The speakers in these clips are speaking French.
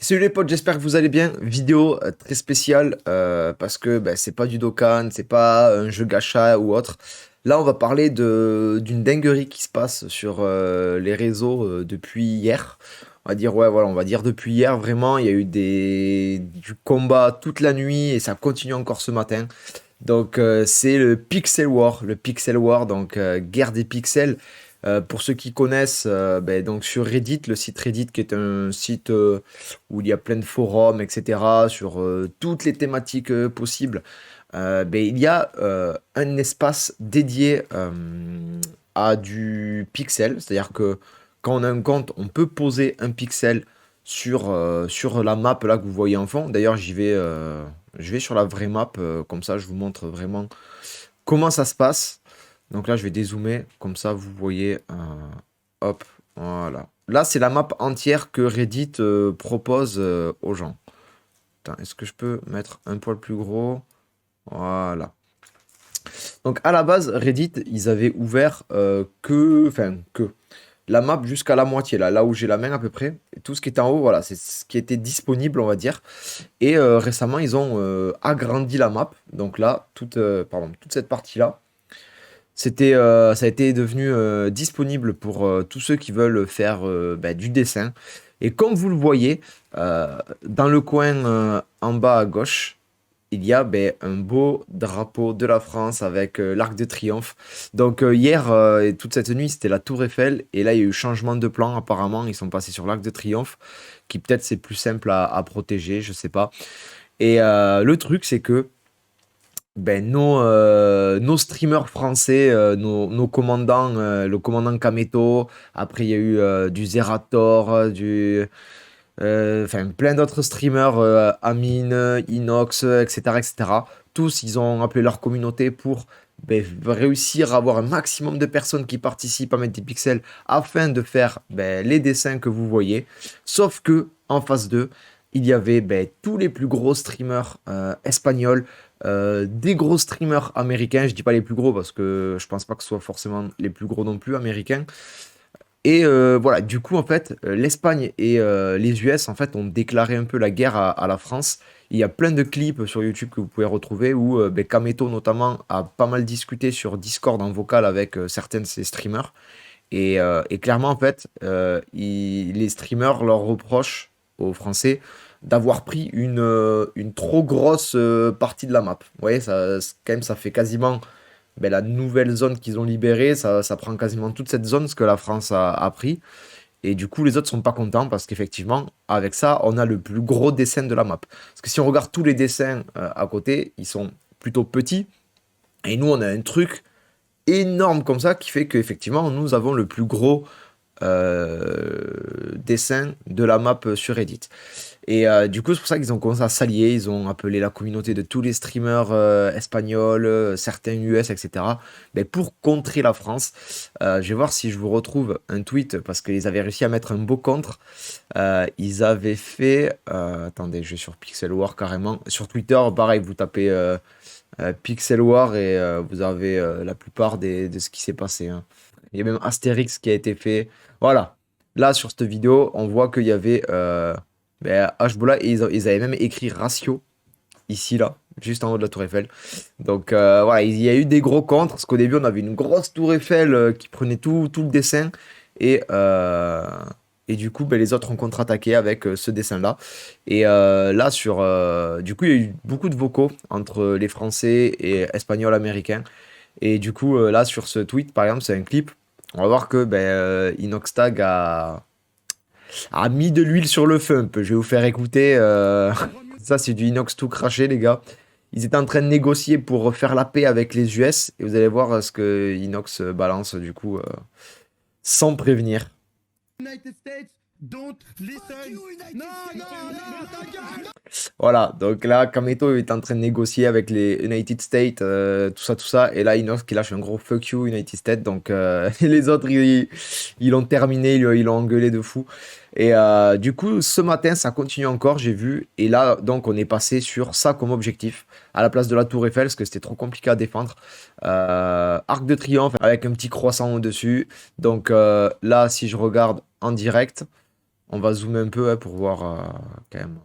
Salut les potes, j'espère que vous allez bien. Vidéo très spéciale parce que c'est pas du Dokkan, c'est pas un jeu gacha ou autre. Là, on va parler d'une dinguerie qui se passe sur les réseaux depuis hier. On va dire ouais, voilà, on va dire depuis hier vraiment, il y a eu du combat toute la nuit et ça continue encore ce matin. Donc c'est le Pixel War, donc guerre des pixels. Pour ceux qui connaissent, donc sur Reddit, le site Reddit qui est un site où il y a plein de forums, etc., sur toutes les thématiques possibles, il y a un espace dédié à du pixel, c'est-à-dire que quand on a un compte, on peut poser un pixel sur la map là que vous voyez en fond. D'ailleurs, je vais sur la vraie map, comme ça je vous montre vraiment comment ça se passe. Donc là, je vais dézoomer, comme ça vous voyez, hop, voilà. Là, c'est la map entière que Reddit propose aux gens. Attends, est-ce que je peux mettre un poil plus gros? Voilà. Donc à la base, Reddit, ils avaient ouvert que la map jusqu'à la moitié, là où j'ai la main à peu près. Et tout ce qui est en haut, voilà, c'est ce qui était disponible, on va dire. Et récemment, ils ont agrandi la map. Donc là, toute cette partie-là, ça a été devenu disponible pour tous ceux qui veulent faire du dessin. Et comme vous le voyez, dans le coin en bas à gauche, il y a un beau drapeau de la France avec l'Arc de Triomphe. Donc hier et toute cette nuit, c'était la Tour Eiffel. Et là, il y a eu changement de plan apparemment. Ils sont passés sur l'Arc de Triomphe, qui peut-être c'est plus simple à protéger, je sais pas. Et le truc, c'est que nos streamers français, nos commandants, le commandant Kameto, après il y a eu du Zerator, enfin plein d'autres streamers, Amine, Inox, etc., etc. Tous, ils ont appelé leur communauté pour réussir à avoir un maximum de personnes qui participent à mettre des pixels afin de faire les dessins que vous voyez. Sauf que en phase 2, il y avait tous les plus gros streamers espagnols, des gros streamers américains. Je dis pas les plus gros parce que je pense pas que ce soit forcément les plus gros non plus américains. Et voilà, du coup, en fait, l'Espagne et les US, en fait, ont déclaré un peu la guerre à la France. Il y a plein de clips sur YouTube que vous pouvez retrouver où Kameto, notamment, a pas mal discuté sur Discord en vocal avec certains de ses streamers. Et clairement, en fait, les streamers leur reprochent aux Français d'avoir pris une trop grosse partie de la map. Vous voyez, quand même, ça fait quasiment la nouvelle zone qu'ils ont libérée, ça prend quasiment toute cette zone, ce que la France a pris. Et du coup, les autres sont pas contents parce qu'effectivement, avec ça, on a le plus gros dessin de la map. Parce que si on regarde tous les dessins à côté, ils sont plutôt petits. Et nous, on a un truc énorme comme ça qui fait qu'effectivement, nous avons le plus gros dessin de la map sur Reddit. Et du coup, c'est pour ça qu'ils ont commencé à s'allier. Ils ont appelé la communauté de tous les streamers espagnols, certains US, etc. Pour contrer la France. Je vais voir si je vous retrouve un tweet parce qu'ils avaient réussi à mettre un beau contre. Ils avaient fait. Attendez, je vais sur Pixel War carrément. Sur Twitter, pareil, vous tapez Pixel War et vous avez la plupart de ce qui s'est passé, hein. Il y a même Astérix qui a été fait. Voilà. Là, sur cette vidéo, on voit qu'il y avait Hbola et ils avaient même écrit ratio ici, là, juste en haut de la Tour Eiffel. Donc voilà, il y a eu des gros contres, parce qu'au début, on avait une grosse Tour Eiffel qui prenait tout le dessin. Et, euh, et du coup, les autres ont contre-attaqué avec ce dessin-là. Et là, du coup, il y a eu beaucoup de vocaux entre les Français et Espagnols américains. Et du coup, là, sur ce tweet, par exemple, c'est un clip. On va voir que Inoxtag a mis de l'huile sur le feu un peu. Je vais vous faire écouter. Ça, c'est du inox tout craché, les gars. Ils étaient en train de négocier pour faire la paix avec les US. Et vous allez voir ce que Inox balance, du coup, sans prévenir. United States, don't listen. Non, non, non, ta gueule. Voilà, donc là, Kameto est en train de négocier avec les United States, tout ça, tout ça. Et là, Inox qui lâche un gros fuck you, United States. Donc, les autres, ils l'ont terminé, ils l'ont engueulé de fou. Et du coup, ce matin, ça continue encore, j'ai vu. Et là, donc, on est passé sur ça comme objectif, à la place de la Tour Eiffel, parce que c'était trop compliqué à défendre. Arc de Triomphe avec un petit croissant au-dessus. Donc, là, si je regarde en direct. On va zoomer un peu, hein, pour voir quand même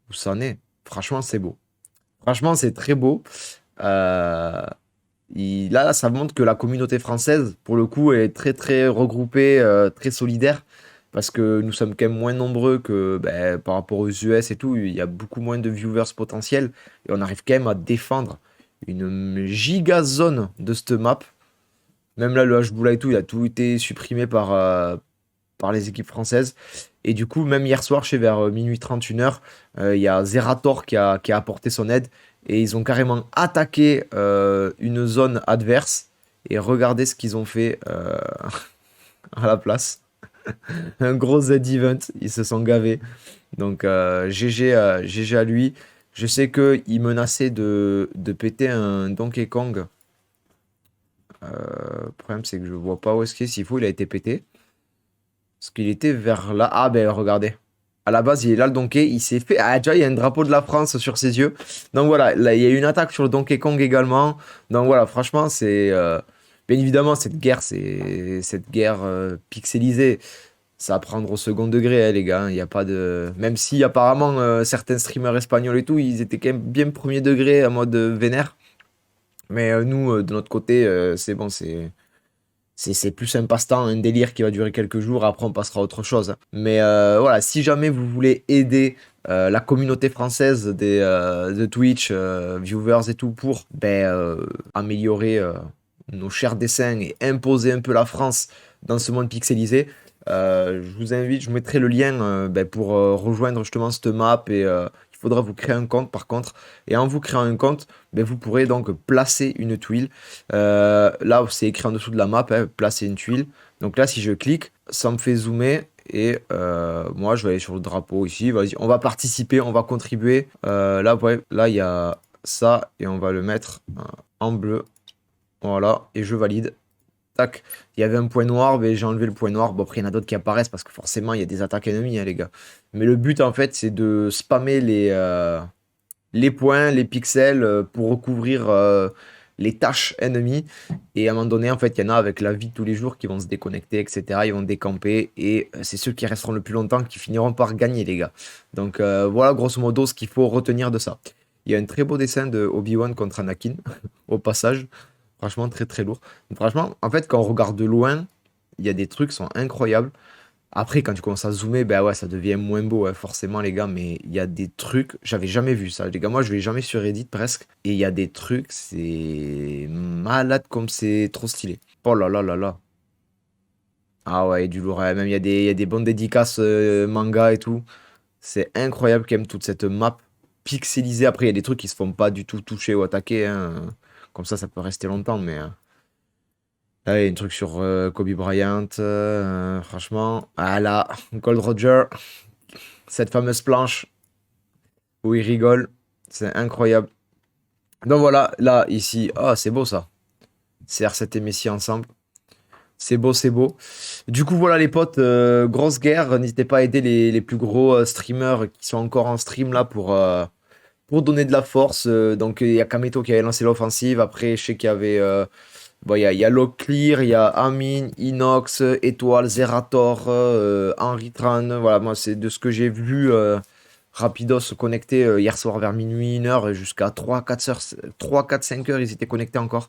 où ça en est. Franchement, c'est beau. Franchement, c'est très beau. Euh, là, ça montre que la communauté française, pour le coup, est très, très regroupée, très solidaire. Parce que nous sommes quand même moins nombreux que ben, par rapport aux US et tout. Il y a beaucoup moins de viewers potentiels. Et on arrive quand même à défendre une giga zone de cette map. Même là, le Hboula et tout, il a tout été supprimé par les équipes françaises. Et du coup, même hier soir, je sais, vers minuit 30, 1h, il y a Zerator qui a apporté son aide. Et ils ont carrément attaqué une zone adverse. Et regardez ce qu'ils ont fait à la place. Un gros Z-event, ils se sont gavés. Donc GG, GG à lui. Je sais qu'il menaçait de péter un Donkey Kong. Le problème, c'est que je vois pas où est-ce qu'il est. S'il faut, il a été pété. Parce qu'il était vers là. Ah ben regardez. À la base, il est là le Donkey. Il s'est fait. Ah déjà, il y a un drapeau de la France sur ses yeux. Donc voilà, là, il y a eu une attaque sur le Donkey Kong également. Donc voilà, franchement, c'est. Bien évidemment, cette guerre pixelisée. Ça va prendre au second degré, hein, les gars. Il y a pas de. Même si apparemment certains streamers espagnols et tout, ils étaient quand même bien premier degré en mode vénère. Mais nous, de notre côté, c'est bon, c'est plus un passe-temps, un délire qui va durer quelques jours, après on passera à autre chose. Mais voilà, si jamais vous voulez aider la communauté française de Twitch, viewers et tout, pour ben, améliorer nos chers dessins et imposer un peu la France dans ce monde pixelisé, je vous invite, je vous mettrai le lien ben, pour rejoindre justement cette map et il faudra vous créer un compte par contre. Et en vous créant un compte, ben, vous pourrez donc placer une tuile. Là, c'est écrit en dessous de la map, hein, placer une tuile. Donc là, si je clique, ça me fait zoomer. Et moi, je vais aller sur le drapeau ici. Vas-y, on va participer, on va contribuer. Là, ouais, là, il y a ça et on va le mettre en bleu. Voilà, et je valide. Tac. Il y avait un point noir, mais j'ai enlevé le point noir. Bon, après, il y en a d'autres qui apparaissent parce que forcément, il y a des attaques ennemies, hein, les gars. Mais le but, en fait, c'est de spammer les points, les pixels pour recouvrir les tâches ennemies. Et à un moment donné, en fait, il y en a avec la vie de tous les jours qui vont se déconnecter, etc. Ils vont décamper. Et c'est ceux qui resteront le plus longtemps qui finiront par gagner, les gars. Donc voilà, grosso modo, ce qu'il faut retenir de ça. Il y a un très beau dessin de Obi-Wan contre Anakin, au passage. Franchement, très très lourd. Franchement, en fait, quand on regarde de loin, il y a des trucs qui sont incroyables. Après, quand tu commences à zoomer, ben ouais, ça devient moins beau, hein, forcément, les gars. Mais il y a des trucs, j'avais jamais vu ça. Les gars, moi, je vais jamais sur Reddit presque. Et il y a des trucs, c'est malade comme c'est trop stylé. Oh là là là là. Ah ouais, du lourd, hein. Même il y a des bonnes dédicaces manga et tout. C'est incroyable quand même toute cette map pixelisée. Après, il y a des trucs qui se font pas du tout toucher ou attaquer, hein. Comme ça peut rester longtemps. Mais là, il y a un truc sur Kobe Bryant. Franchement, ah là, Gold Roger, cette fameuse planche où il rigole, c'est incroyable. Donc voilà, là, ici, ah, c'est beau ça. CR7 et Messi ensemble. C'est beau, c'est beau. Du coup, voilà les potes, grosse guerre. N'hésitez pas à aider les plus gros streamers qui sont encore en stream là pour donner de la force. Donc, il y a Kameto qui avait lancé l'offensive. Après, je sais qu'il y avait. Bon, il y a Locklear, il y a Amin, Inox, Étoile, Zerator, Henry Tran. Voilà, moi, c'est de ce que j'ai vu rapidos se connecter hier soir vers minuit, 1h, jusqu'à 3, 4 heures, 3, 4, 5 heures, ils étaient connectés encore.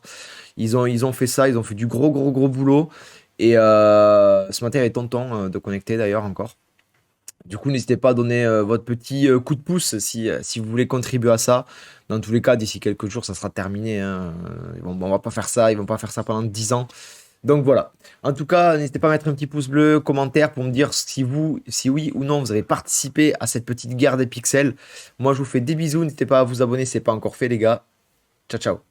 Ils ont fait ça, ils ont fait du gros, gros, gros boulot. Et ce matin, il y avait Tonton de connecter d'ailleurs encore. Du coup, n'hésitez pas à donner votre petit coup de pouce si vous voulez contribuer à ça. Dans tous les cas, d'ici quelques jours, ça sera terminé, hein. On va pas faire ça, ils vont pas faire ça pendant 10 ans. Donc voilà. En tout cas, n'hésitez pas à mettre un petit pouce bleu, commentaire pour me dire si oui ou non vous avez participé à cette petite guerre des pixels. Moi, je vous fais des bisous. N'hésitez pas à vous abonner si ce n'est pas encore fait, les gars. Ciao, ciao.